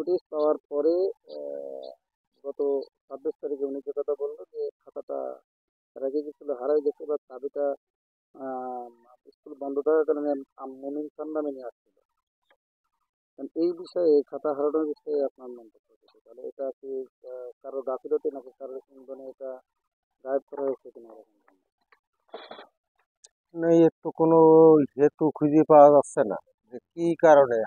Notice পাওয়ার পরে গত 26 তারিখে উনি যে কথা বললো যে খাতাটা রেখে গেছিল, হারাই গেছে বা চাবিটা আহ, স্কুল বন্ধ থাকার কারণে মুমিন খান নামে নিয়ে আসছিল। এই বিষয়ে, খাতা হারানোর বিষয়ে আপনার মন্তব্য কি? তাহলে এটা কি কারো গাফিলতি নাকি কারো ইন্ধনে এটা গায়েব করা হয়েছে কিনা এরকম? না, এর তো কোনো হেতু খুঁজে পাওয়া যাচ্ছে না যে কি কারণে।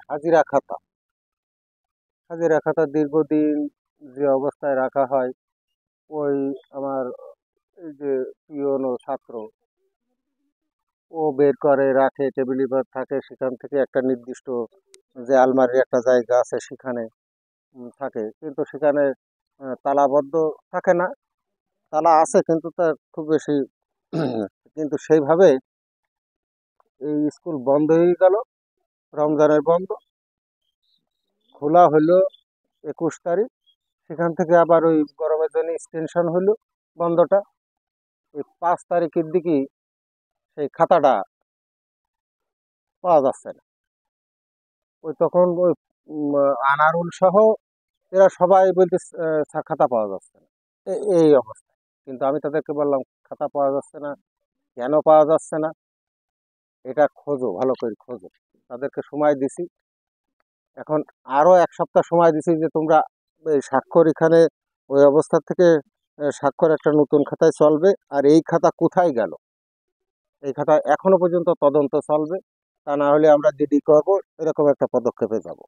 হাজিরা খাতা দীর্ঘদিন যে অবস্থায় রাখা হয়, ওই আমার এই যে পিয়ন ও ছাত্র, ও বের করে রাখে, টেবিলের উপর থাকে, সেখান থেকে একটা নির্দিষ্ট যে আলমারির একটা জায়গা আছে সেখানে থাকে, কিন্তু সেখানে তালাবদ্ধ থাকে না। তালা আছে কিন্তু তার খুব বেশি কিন্তু সেইভাবে এই স্কুল বন্ধ হয়ে গেল, রমজানের বন্ধ। খোলা হলো 21 তারিখ, সেখান থেকে আবার ওই গরমের জন্য এক্সটেনশন হলো বন্ধটা। এই 5 তারিখের দিকে সেই খাতাটা পাওয়া যাচ্ছে না। ওই তখন ওই আনারুল সহ এরা সবাই বলতে স্যার খাতা পাওয়া যাচ্ছে না, এই অবস্থা। কিন্তু আমি তাদেরকে বললাম খাতা পাওয়া যাচ্ছে না, কেন পাওয়া যাচ্ছে না, এটা খোঁজো, ভালো করে খোঁজো। তাদেরকে সময় দিছি, এখন আরো 1 সপ্তাহ সময় দিছি যে তোমরা এই স্বাক্ষর এখানে ওই অবস্থা থেকে স্বাক্ষর একটা নতুন খাতায় চলবে, আর এই খাতা কোথায় গেল এই খাতা এখনো পর্যন্ত তদন্ত চলবে। তা না হলে আমরা জিডি করবো, এরকম একটা পদক্ষেপে যাব।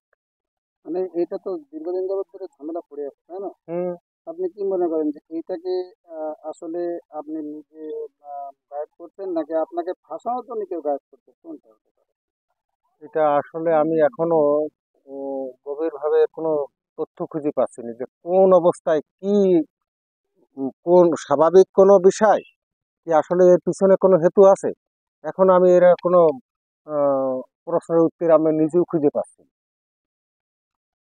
মানে এটা তো দীর্ঘদিন যাবত ধরে ঝামেলা পড়ে আছে, তাই না? হুম। আপনি কি মনে করেন যে এইটাকে আসলে আপনি নিজে গাইড করছেন নাকি আপনাকে ফাঁসানোর জন্য কেউ গাইড করছে, কোনটা হতে পারে? এটা আসলে আমি এখনো গভীরভাবে কোনো তথ্য খুঁজে পাচ্ছি না যে কোন অবস্থায় কি, কোন স্বাভাবিক কোনো বিষয়, কি আসলে এর পিছনে কোনো হেতু আছে। এখন আমি এর কোনো আহ, প্রশ্নের উত্তর আমি নিজেও খুঁজে পাচ্ছি না।